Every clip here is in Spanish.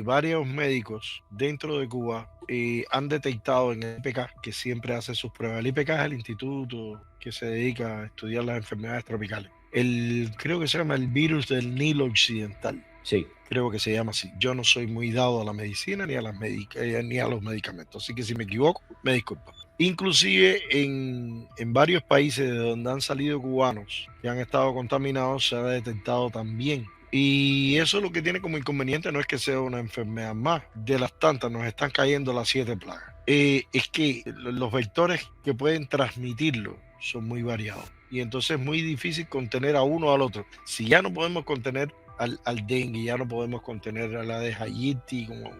varios médicos dentro de Cuba han detectado en el IPK, que siempre hace sus pruebas. El IPK es el instituto que se dedica a estudiar las enfermedades tropicales. Creo que se llama el virus del Nilo Occidental. Sí. Creo que se llama así. Yo no soy muy dado a la medicina ni a los medicamentos, así que si me equivoco, me disculpo. Inclusive en varios países de donde han salido cubanos que han estado contaminados se ha detectado también. Y eso lo que tiene como inconveniente no es que sea una enfermedad más. De las tantas nos están cayendo las 7 plagas. Es que los vectores que pueden transmitirlo son muy variados. Y entonces es muy difícil contener a uno o al otro. Si ya no podemos contener al dengue, ya no podemos contener a la de Hayiti como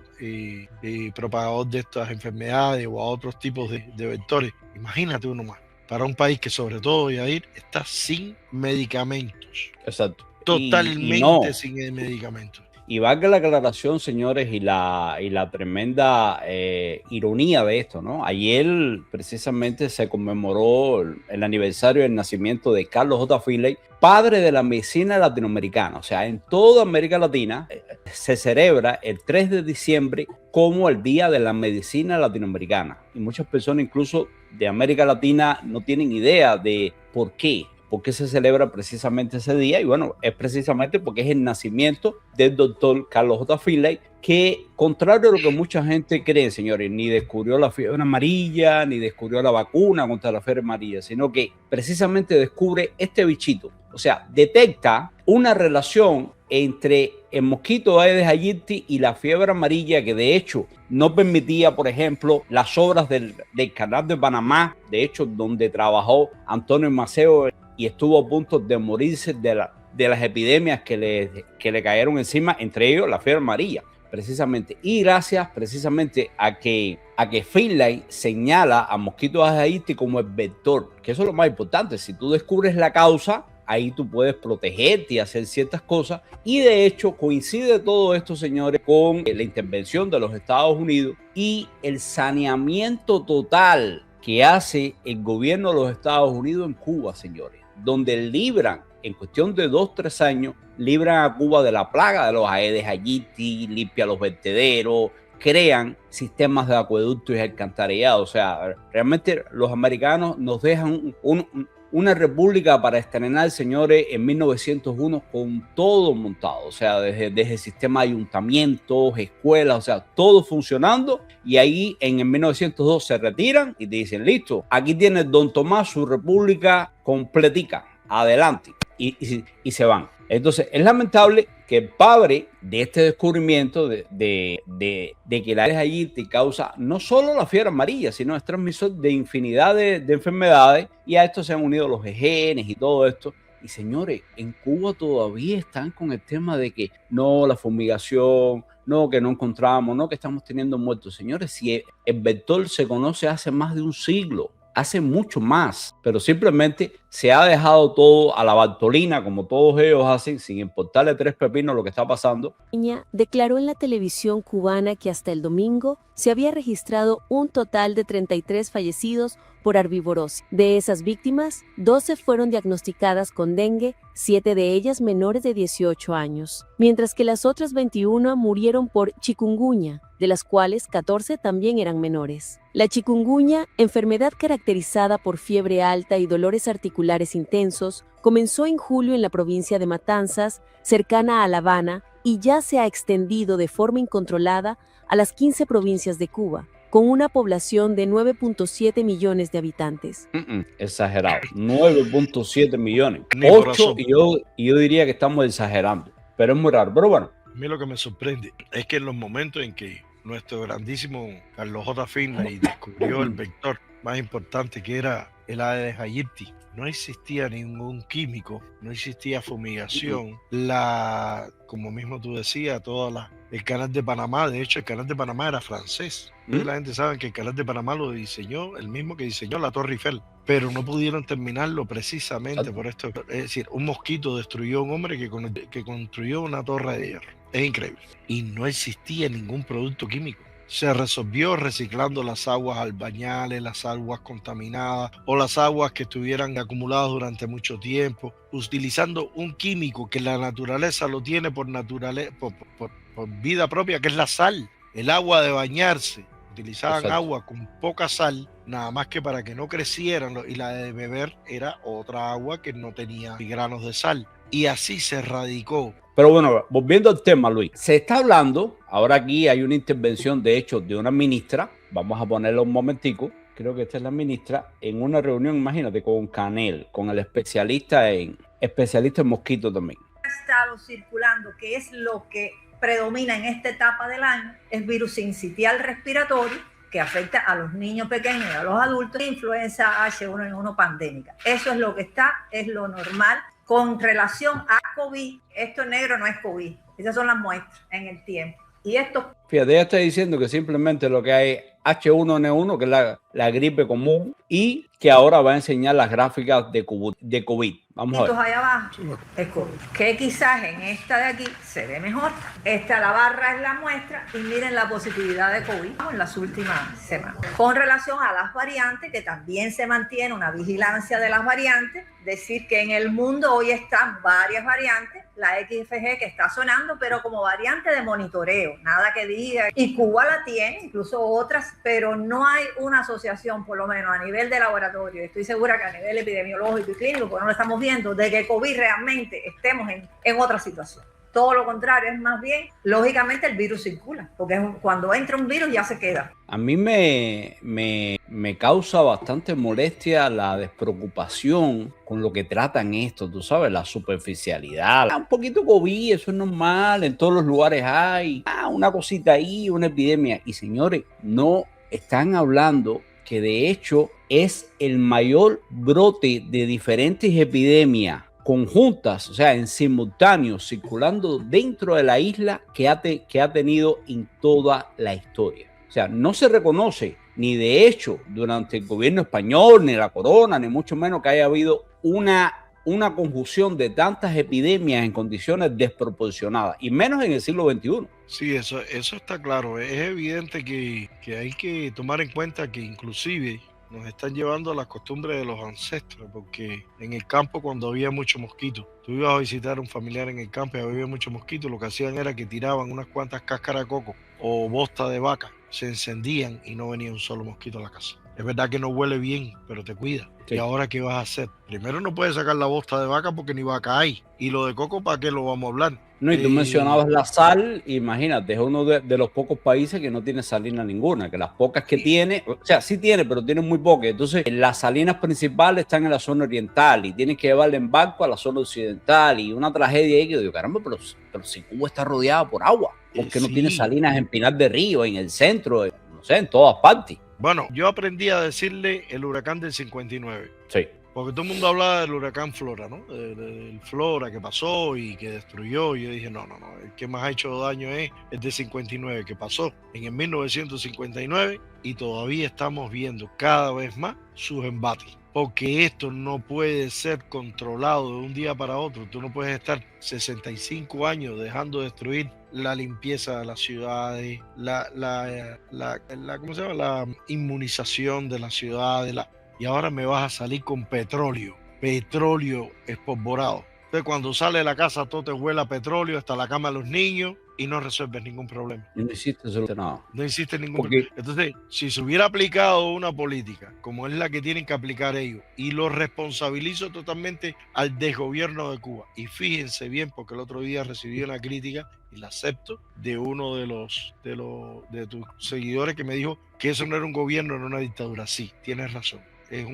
propagador de estas enfermedades o a otros tipos de vectores. Imagínate uno más. Para un país que sobre todo, Yair, está sin medicamentos. Exacto. Y Totalmente no. sin medicamentos. Y valga la aclaración, señores, y la tremenda ironía de esto, ¿no? Ayer precisamente se conmemoró el aniversario del nacimiento de Carlos J. Finlay, padre de la medicina latinoamericana. O sea, en toda América Latina se celebra el 3 de diciembre como el Día de la Medicina Latinoamericana. Y muchas personas, incluso de América Latina, no tienen idea de por qué se celebra precisamente ese día. Y bueno, es precisamente porque es el nacimiento del doctor Carlos J. Finlay, que, contrario a lo que mucha gente cree, señores, ni descubrió la fiebre amarilla, ni descubrió la vacuna contra la fiebre amarilla, sino que precisamente descubre este bichito. O sea, detecta una relación entre el mosquito Aedes aegypti y la fiebre amarilla, que de hecho no permitía, por ejemplo, las obras del Canal de Panamá, de hecho, donde trabajó Antonio Maceo y estuvo a punto de morirse de las epidemias que le cayeron encima, entre ellos la fiebre amarilla, precisamente. Y gracias precisamente a que Finlay señala a mosquito Aedes aegypti como el vector, que eso es lo más importante. Si tú descubres la causa, ahí tú puedes protegerte y hacer ciertas cosas. Y de hecho coincide todo esto, señores, con la intervención de los Estados Unidos y el saneamiento total que hace el gobierno de los Estados Unidos en Cuba, señores, donde libran, en cuestión de 2-3 años, libran a Cuba de la plaga de los Aedes aegypti, limpian los vertederos, crean sistemas de acueductos y alcantarillado. O sea, realmente los americanos nos dejan una república para estrenar, señores, en 1901 con todo montado. O sea, desde el sistema de ayuntamientos, escuelas, o sea, todo funcionando. Y ahí en 1902 se retiran y te dicen, listo, aquí tiene Don Tomás su república completica, adelante. Y se van. Entonces, es lamentable que el padre de este descubrimiento de que el Aedes aegypti causa no solo la fiebre amarilla, sino es transmisor de infinidad de enfermedades, y a esto se han unido los genes y todo esto. Y señores, en Cuba todavía están con el tema de que no, la fumigación, no, que no encontramos, no, que estamos teniendo muertos. Señores, si el vector se conoce hace más de un siglo, hace mucho más, pero simplemente se ha dejado todo a la Bartolina, como todos ellos hacen, sin importarle 3 pepinos lo que está pasando. Declaró en la televisión cubana que hasta el domingo se había registrado un total de 33 fallecidos por arviborosis. De esas víctimas, 12 fueron diagnosticadas con dengue, 7 de ellas menores de 18 años, mientras que las otras 21 murieron por chikungunya, de las cuales 14 también eran menores. La chikungunya, enfermedad caracterizada por fiebre alta y dolores articulares intensos, comenzó en julio en la provincia de Matanzas, cercana a La Habana, y ya se ha extendido de forma incontrolada a las 15 provincias de Cuba, con una población de 9.7 millones de habitantes. Exagerado, 9.7 millones. Ni por 8 asomo. y yo diría que estamos exagerando, pero es muy raro. Pero bueno. A mí lo que me sorprende es que en los momentos en que nuestro grandísimo Carlos J. Finlay descubrió el vector más importante, que era el Aedes aegypti, no existía ningún químico, no existía fumigación, como mismo tú decías, el canal de Panamá. De hecho, el canal de Panamá era francés. La gente sabe que el canal de Panamá lo diseñó el mismo que diseñó la Torre Eiffel, pero no pudieron terminarlo precisamente por esto. Es decir, un mosquito destruyó a un hombre que construyó una torre de hierro. Es increíble. Y no existía ningún producto químico. se resolvió reciclando las aguas albañales, las aguas contaminadas o las aguas que estuvieran acumuladas durante mucho tiempo, utilizando un químico que la naturaleza lo tiene por vida propia, que es la sal. El agua de bañarse, utilizaban Exacto. agua con poca sal, nada más que para que no crecieran, y la de beber era otra agua que no tenía granos de sal. Y así se erradicó. Pero bueno, volviendo al tema, Luis, se está hablando, ahora aquí hay una intervención, de hecho, de una ministra, vamos a ponerla un momentico, creo que esta es la ministra, en una reunión, imagínate, con Canel, con el especialista en mosquitos también. Ha estado circulando, que es lo que predomina en esta etapa del año, es virus sincitial respiratorio, que afecta a los niños pequeños y a los adultos, influenza H1N1 pandémica. Eso es lo que está, es lo normal. Con relación a COVID, esto negro no es COVID, esas son las muestras en el tiempo. Y esto... Fíjate, ella está diciendo que simplemente lo que hay H1N1, que es la gripe común, y que ahora va a enseñar las gráficas de COVID. Vamos a ver. Allá abajo es COVID, que quizás en esta de aquí se ve mejor. La barra es la muestra y miren la positividad de COVID en las últimas semanas. Con relación a las variantes, que también se mantiene una vigilancia de las variantes, decir que en el mundo hoy están varias variantes, la XFG que está sonando, pero como variante de monitoreo, nada que diga. Y Cuba la tiene, incluso otras, pero no hay una asociación, por lo menos a nivel de laboratorio. Estoy segura que a nivel epidemiológico y clínico, porque no lo estamos viendo, de que COVID realmente estemos en otra situación. Todo lo contrario, es más bien, lógicamente el virus circula, porque cuando entra un virus ya se queda. A mí me causa bastante molestia la despreocupación con lo que tratan esto, tú sabes, la superficialidad. Un poquito COVID, eso es normal, en todos los lugares hay una cosita ahí, una epidemia. Y señores, no están hablando que de hecho es el mayor brote de diferentes epidemias conjuntas, o sea, en simultáneo, circulando dentro de la isla que ha tenido en toda la historia. O sea, no se reconoce ni de hecho durante el gobierno español, ni la corona, ni mucho menos que haya habido una conjunción de tantas epidemias en condiciones desproporcionadas, y menos en el siglo XXI. Sí, eso está claro. Es evidente que hay que tomar en cuenta que inclusive nos están llevando a las costumbres de los ancestros, porque en el campo cuando había mucho mosquito, tú ibas a visitar a un familiar en el campo y había mucho mosquito, lo que hacían era que tiraban unas cuantas cáscaras de coco o bosta de vaca, se encendían y no venía un solo mosquito a la casa. Es verdad que no huele bien, pero te cuida. Sí. ¿Y ahora qué vas a hacer? Primero no puedes sacar la bosta de vaca porque ni vaca hay. Y lo de coco, ¿para qué lo vamos a hablar? No, y tú mencionabas la sal, imagínate, es uno de los pocos países que no tiene salina ninguna, que las pocas que tiene, o sea, sí tiene, pero tiene muy pocas. Entonces, las salinas principales están en la zona oriental y tienes que llevarla en barco a la zona occidental, y una tragedia ahí que digo, caramba, pero si Cuba está rodeada por agua, ¿por qué no tiene salinas en Pinar del Río, en el centro, no sé, en todas partes? Bueno, yo aprendí a decirle el huracán del 59. Sí. Porque todo el mundo hablaba del huracán Flora, ¿no? Del Flora que pasó y que destruyó. Y yo dije, no, el que más ha hecho daño es el de 59, que pasó en el 1959 y todavía estamos viendo cada vez más sus embates. Porque esto no puede ser controlado de un día para otro. Tú no puedes estar 65 años dejando destruir la limpieza de las ciudades, ¿cómo se llama? La inmunización de las ciudades, y ahora me vas a salir con petróleo espolvorado. Entonces cuando sale de la casa todo te huele a petróleo, hasta la cama de los niños, y no resuelves ningún problema. No hiciste nada. No hiciste ningún problema. Entonces, si se hubiera aplicado una política como es la que tienen que aplicar ellos, y lo responsabilizo totalmente al desgobierno de Cuba, y fíjense bien, porque el otro día recibí una crítica, y la acepto, de uno de tus seguidores que me dijo que eso no era un gobierno, era una dictadura. Sí, tienes razón. Es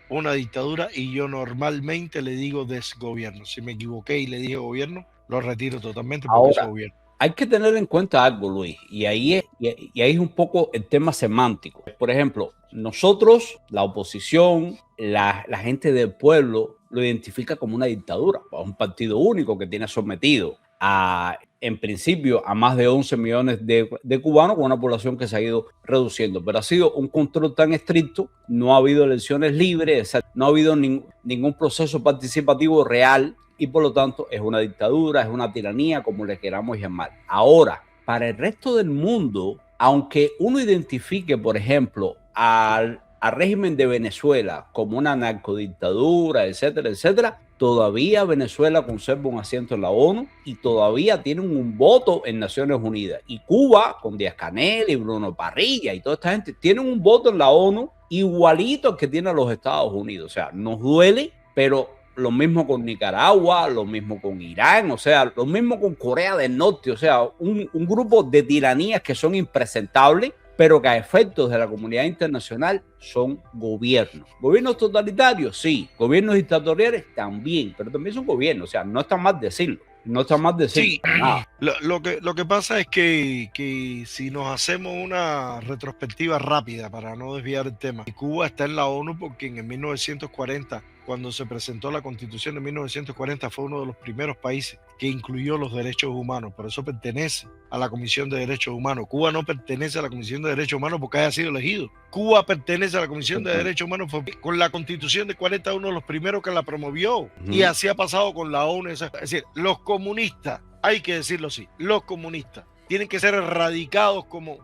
una dictadura, y yo normalmente le digo desgobierno. Si me equivoqué y le dije gobierno, lo retiro totalmente porque es gobierno. Hay que tener en cuenta algo, Luis, y ahí es un poco el tema semántico. Por ejemplo, nosotros, la oposición, la gente del pueblo, lo identifica como una dictadura, un partido único que tiene sometido en principio a más de 11 millones de cubanos, con una población que se ha ido reduciendo, pero ha sido un control tan estricto, no ha habido elecciones libres, no ha habido ningún proceso participativo real, y por lo tanto es una dictadura, es una tiranía, como le queramos llamar. Ahora, para el resto del mundo, aunque uno identifique, por ejemplo, al régimen de Venezuela como una narcodictadura, etcétera, etcétera, todavía Venezuela conserva un asiento en la ONU y todavía tienen un voto en Naciones Unidas. Y Cuba, con Díaz-Canel y Bruno Parrilla y toda esta gente, tienen un voto en la ONU igualito al que tienen los Estados Unidos. O sea, nos duele, pero lo mismo con Nicaragua, lo mismo con Irán, o sea, lo mismo con Corea del Norte. O sea, un grupo de tiranías que son impresentables, pero que a efectos de la comunidad internacional son gobiernos. ¿Gobiernos totalitarios? Sí. ¿Gobiernos dictatoriales? También, pero también son gobiernos. O sea, no está mal decirlo. No está mal decirlo. Sí, lo que pasa es que si nos hacemos una retrospectiva rápida para no desviar el tema, Cuba está en la ONU porque en 1940, cuando se presentó la Constitución de 1940, fue uno de los primeros países que incluyó los derechos humanos. Por eso pertenece a la Comisión de Derechos Humanos. Cuba no pertenece a la Comisión de Derechos Humanos porque haya sido elegido. Cuba pertenece a la Comisión de Derechos Humanos porque con la Constitución de 40 uno de los primeros que la promovió. Y así ha pasado con la ONU. Es decir, los comunistas, hay que decirlo así, los comunistas tienen que ser erradicados como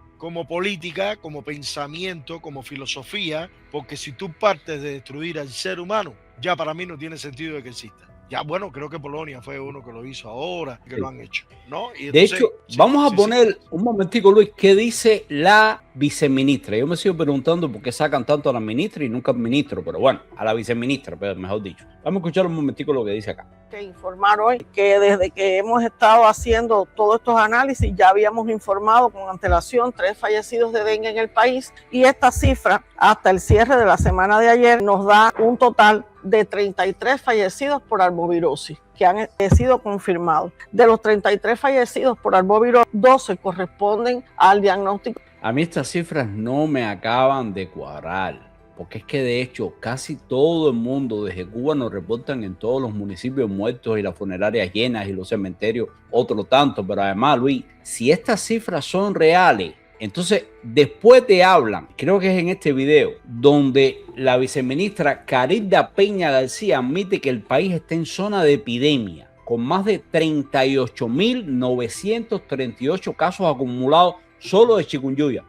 política, como pensamiento, como filosofía, porque si tú partes de destruir al ser humano, ya para mí no tiene sentido de que exista. Ya, bueno, creo que Polonia fue uno que lo hizo ahora, que lo han hecho, ¿no? Y entonces, de hecho, vamos a poner un momentico, Luis, ¿qué dice la viceministra? Yo me sigo preguntando por qué sacan tanto a la ministra y nunca al ministro, pero bueno, a la viceministra, pero mejor dicho. Vamos a escuchar un momentico lo que dice acá. Que informar hoy que desde que hemos estado haciendo todos estos análisis ya habíamos informado con antelación 3 fallecidos de dengue en el país, y esta cifra hasta el cierre de la semana de ayer nos da un total de 33 fallecidos por arbovirosis que han sido confirmados. De los 33 fallecidos por arbovirosis, 12 corresponden al diagnóstico. A mí estas cifras no me acaban de cuadrar, porque es que de hecho casi todo el mundo desde Cuba nos reportan en todos los municipios muertos y las funerarias llenas y los cementerios otro tanto. Pero además, Luis, si estas cifras son reales, entonces después te hablan, creo que es en este video, donde la viceministra Carilda Peña García admite que el país está en zona de epidemia, con más de 38.938 casos acumulados solo de chikungunya,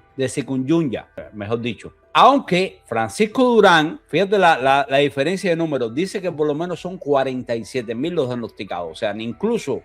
mejor dicho. Aunque Francisco Durán, fíjate la diferencia de números, dice que por lo menos son 47.000 los diagnosticados. O sea, incluso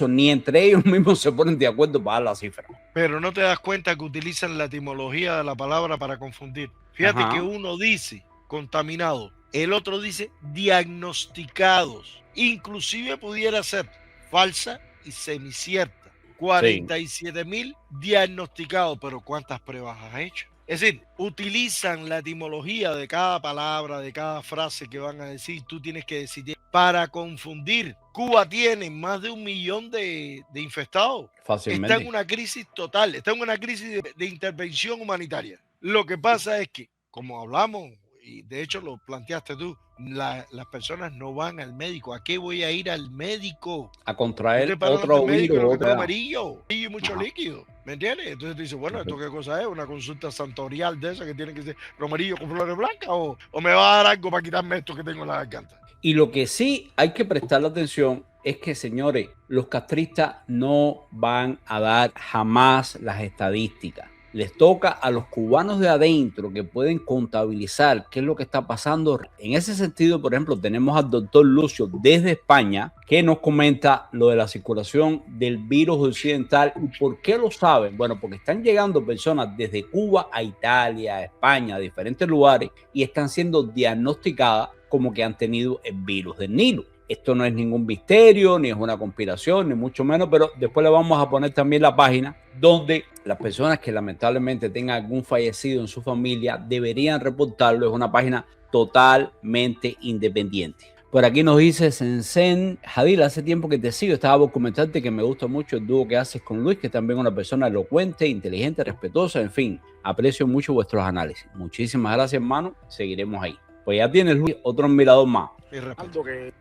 ni entre ellos mismos se ponen de acuerdo para dar la cifra. Pero no te das cuenta que utilizan la etimología de la palabra para confundir. Fíjate que uno dice contaminado, el otro dice diagnosticados. Inclusive pudiera ser falsa y semicierta. 47.000 diagnosticados, pero ¿cuántas pruebas has hecho? Es decir, utilizan la etimología de cada palabra, de cada frase que van a decir. Tú tienes que decidir para confundir. Cuba tiene más de 1 millón de infectados. Fácilmente. Está en una crisis total, está en una crisis de intervención humanitaria. Lo que pasa es que, como hablamos, y de hecho lo planteaste tú, las personas no van al médico. ¿A qué voy a ir al médico? A contraer otro virus. Amarillo y mucho líquido. ¿Me entiendes? Entonces tú dices, bueno, ¿esto qué cosa es? ¿Una consulta santorial de esa que tiene que ser romerillo con flores blancas? ¿O me va a dar algo para quitarme esto que tengo en la garganta? Y lo que sí hay que prestarle atención es que, señores, los castristas no van a dar jamás las estadísticas. Les toca a los cubanos de adentro que pueden contabilizar qué es lo que está pasando. En ese sentido, por ejemplo, tenemos al doctor Lucio desde España que nos comenta lo de la circulación del virus occidental. ¿Y por qué lo saben? Bueno, porque están llegando personas desde Cuba a Italia, a España, a diferentes lugares, y están siendo diagnosticadas como que han tenido el virus del Nilo. Esto no es ningún misterio, ni es una conspiración, ni mucho menos, pero después le vamos a poner también la página donde las personas que lamentablemente tengan algún fallecido en su familia deberían reportarlo. Es una página totalmente independiente. Por aquí nos dice Sensen Jadil, hace tiempo que te sigo, estaba por comentarte que me gusta mucho el dúo que haces con Luis, que también es una persona elocuente, inteligente, respetuosa, en fin, aprecio mucho vuestros análisis. Muchísimas gracias, hermano, seguiremos ahí. Pues ya tienes, Luis, otro admirador más.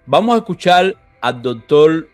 Vamos a escuchar al doctor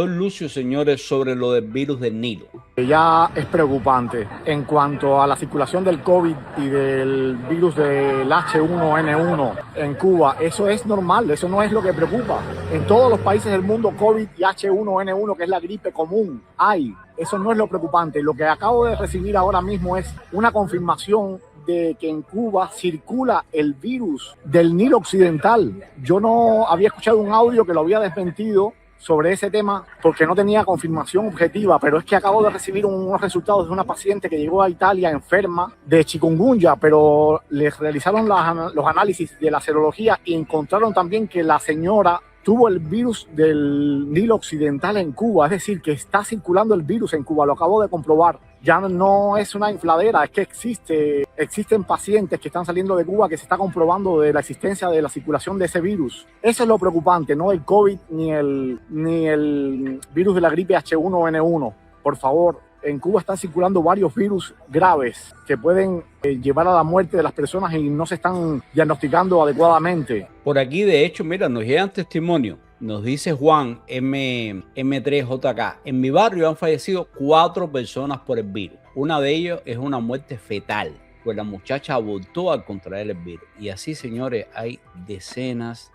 Lucio, señores, sobre lo del virus del Nilo. Ya es preocupante en cuanto a la circulación del COVID y del virus del H1N1 en Cuba. Eso es normal, eso no es lo que preocupa. En todos los países del mundo, COVID y H1N1, que es la gripe común, hay. Eso no es lo preocupante. Lo que acabo de recibir ahora mismo es una confirmación de que en Cuba circula el virus del Nilo Occidental. Yo no había escuchado un audio que lo había desmentido sobre ese tema porque no tenía confirmación objetiva, pero es que acabo de recibir unos resultados de una paciente que llegó a Italia enferma de chikungunya, pero les realizaron los análisis de la serología y encontraron también que la señora tuvo el virus del Nilo Occidental en Cuba, es decir, que está circulando el virus en Cuba, lo acabo de comprobar. Ya no es una infladera, es que existen pacientes que están saliendo de Cuba que se está comprobando de la existencia de la circulación de ese virus. Eso es lo preocupante, no el COVID ni el virus de la gripe H1N1. Por favor, en Cuba están circulando varios virus graves que pueden llevar a la muerte de las personas y no se están diagnosticando adecuadamente. Por aquí, de hecho, mira, nos llegan testimonios. Nos dice Juan M3JK, en mi barrio han fallecido 4 personas por el virus. Una de ellas es una muerte fetal, pues la muchacha abortó al contraer el virus. Y así, señores, hay decenas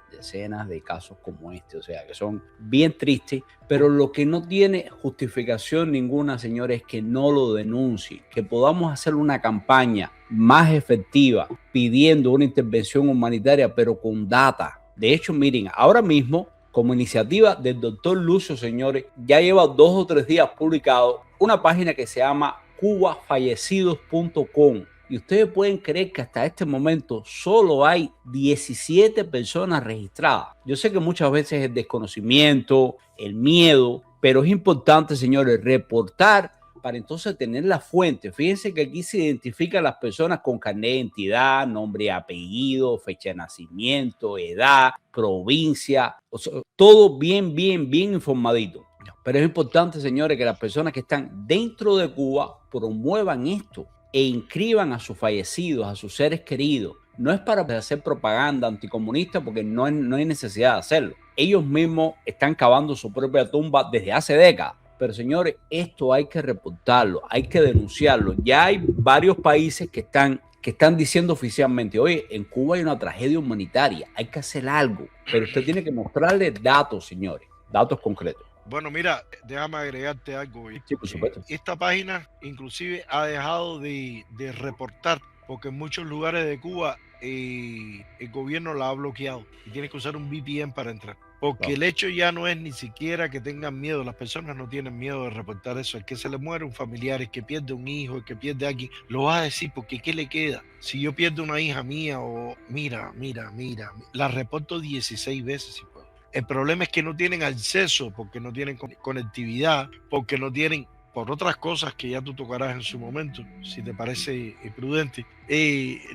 de casos como este, o sea, que son bien tristes, pero lo que no tiene justificación ninguna, señores, es que no lo denuncien, que podamos hacer una campaña más efectiva pidiendo una intervención humanitaria, pero con data. De hecho, miren, ahora mismo, como iniciativa del doctor Lucio, señores, ya lleva 2 o 3 días publicado una página que se llama cubafallecidos.com. Y ustedes pueden creer que hasta este momento solo hay 17 personas registradas. Yo sé que muchas veces el desconocimiento, el miedo, pero es importante, señores, reportar para entonces tener la fuente. Fíjense que aquí se identifican las personas con carnet de identidad, nombre y apellido, fecha de nacimiento, edad, provincia, o sea, todo bien informadito. Pero es importante, señores, que las personas que están dentro de Cuba promuevan esto e inscriban a sus fallecidos, a sus seres queridos. No es para hacer propaganda anticomunista porque no hay necesidad de hacerlo. Ellos mismos están cavando su propia tumba desde hace décadas. Pero señores, esto hay que reportarlo, hay que denunciarlo. Ya hay varios países que están diciendo oficialmente, oye, en Cuba hay una tragedia humanitaria, hay que hacer algo. Pero usted tiene que mostrarle datos, señores, datos concretos. Bueno, mira, déjame agregarte algo. Sí, por supuesto. Esta página inclusive ha dejado de reportar porque en muchos lugares de Cuba el gobierno la ha bloqueado y tienes que usar un VPN para entrar. Porque el hecho ya no es ni siquiera que tengan miedo, las personas no tienen miedo de reportar eso. El que se le muere un familiar, el que pierde un hijo, el que pierde a alguien, lo va a decir porque ¿qué le queda? Si yo pierdo una hija mía o mira, la reporto 16 veces si puedo. El problema es que no tienen acceso porque no tienen conectividad, porque no tienen, por otras cosas que ya tú tocarás en su momento, si te parece prudente,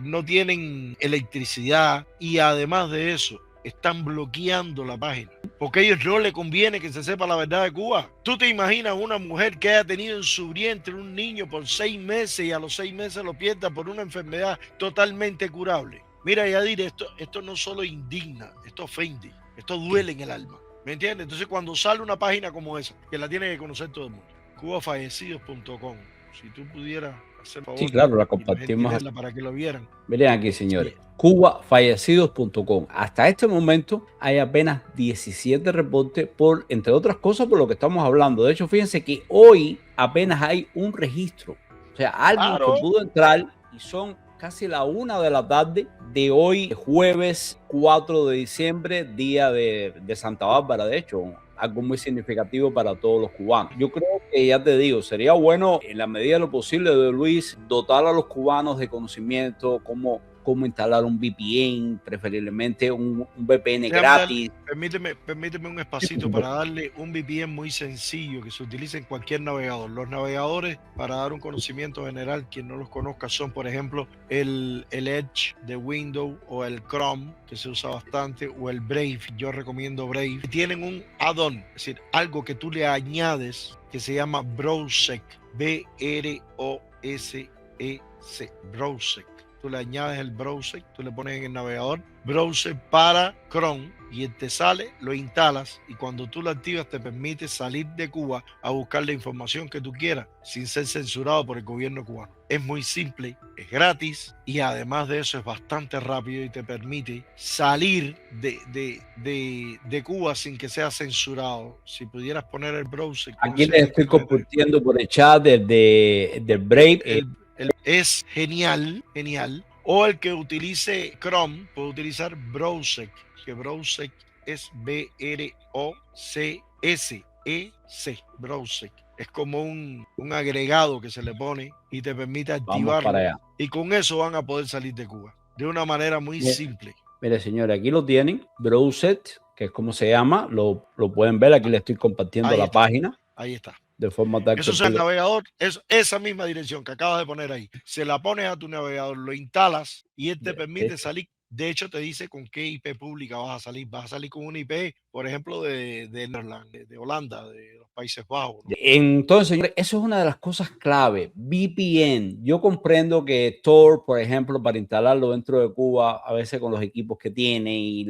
no tienen electricidad y además de eso, están bloqueando la página, porque a ellos no les conviene que se sepa la verdad de Cuba. ¿Tú te imaginas una mujer que haya tenido en su vientre un niño por 6 meses y a los 6 meses lo pierda por una enfermedad totalmente curable? Mira, Yadir, esto no solo indigna, esto ofende, esto duele en el alma, ¿me entiendes? Entonces cuando sale una página como esa, que la tiene que conocer todo el mundo, cubafallecidos.com, si tú pudieras hacer favor, sí, claro, la compartimos para que lo vieran. Miren aquí, señores, cubafallecidos.com. Hasta este momento hay apenas 17 reportes por, entre otras cosas, por lo que estamos hablando. De hecho, fíjense que hoy apenas hay un registro. O sea, alguien que pudo entrar y son casi la 1 de la tarde de hoy, jueves 4 de diciembre, día de Santa Bárbara, de hecho, algo muy significativo para todos los cubanos. Yo creo que, ya te digo, sería bueno, en la medida de lo posible, de Luis, dotar a los cubanos de conocimiento, cómo instalar un VPN, preferiblemente un VPN gratis. Permíteme un espacito para darle un VPN muy sencillo que se utiliza en cualquier navegador. Los navegadores, para dar un conocimiento general, quien no los conozca, son, por ejemplo, el Edge de Windows o el Chrome, que se usa bastante, o el Brave. Yo recomiendo Brave. Tienen un add-on, es decir, algo que tú le añades que se llama Browsec, BROSEC, Browsec. tú le añades el browser, tú le pones en el navegador browser para Chrome y él te sale, lo instalas y cuando tú lo activas te permite salir de Cuba a buscar la información que tú quieras sin ser censurado por el gobierno cubano. Es muy simple, es gratis y además de eso es bastante rápido y te permite salir de Cuba sin que sea censurado. Si pudieras poner el browser. Aquí les estoy compartiendo por el chat del Brave. Es genial. O el que utilice Chrome puede utilizar Browsec, que Browsec es B-R-O-C-S-E-C, Browsec. Es como un agregado que se le pone y te permite activarlo. Y con eso van a poder salir de Cuba de una manera muy simple. Mire, señores, aquí lo tienen, Browsec, que es como se llama, lo pueden ver, aquí les estoy compartiendo la página. Ahí está. De forma tal eso es el navegador, esa misma dirección que acabas de poner ahí. Se la pones a tu navegador, lo instalas y él te permite salir. De hecho, te dice con qué IP pública vas a salir. Vas a salir con una IP, por ejemplo, de Holanda, de los Países Bajos, ¿no? Entonces, señores, eso es una de las cosas clave. VPN. Yo comprendo que Tor, por ejemplo, para instalarlo dentro de Cuba, a veces con los equipos que tiene y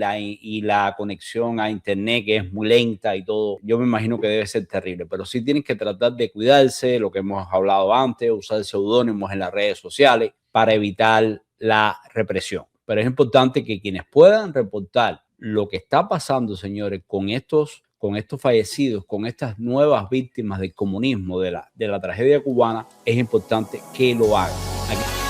la conexión a internet que es muy lenta y todo, yo me imagino que debe ser terrible. Pero sí tienen que tratar de cuidarse, lo que hemos hablado antes, usar seudónimos en las redes sociales para evitar la represión. Pero es importante que quienes puedan reportar lo que está pasando, señores, con estos fallecidos, con estas nuevas víctimas del comunismo, de la tragedia cubana, es importante que lo hagan. Aquí.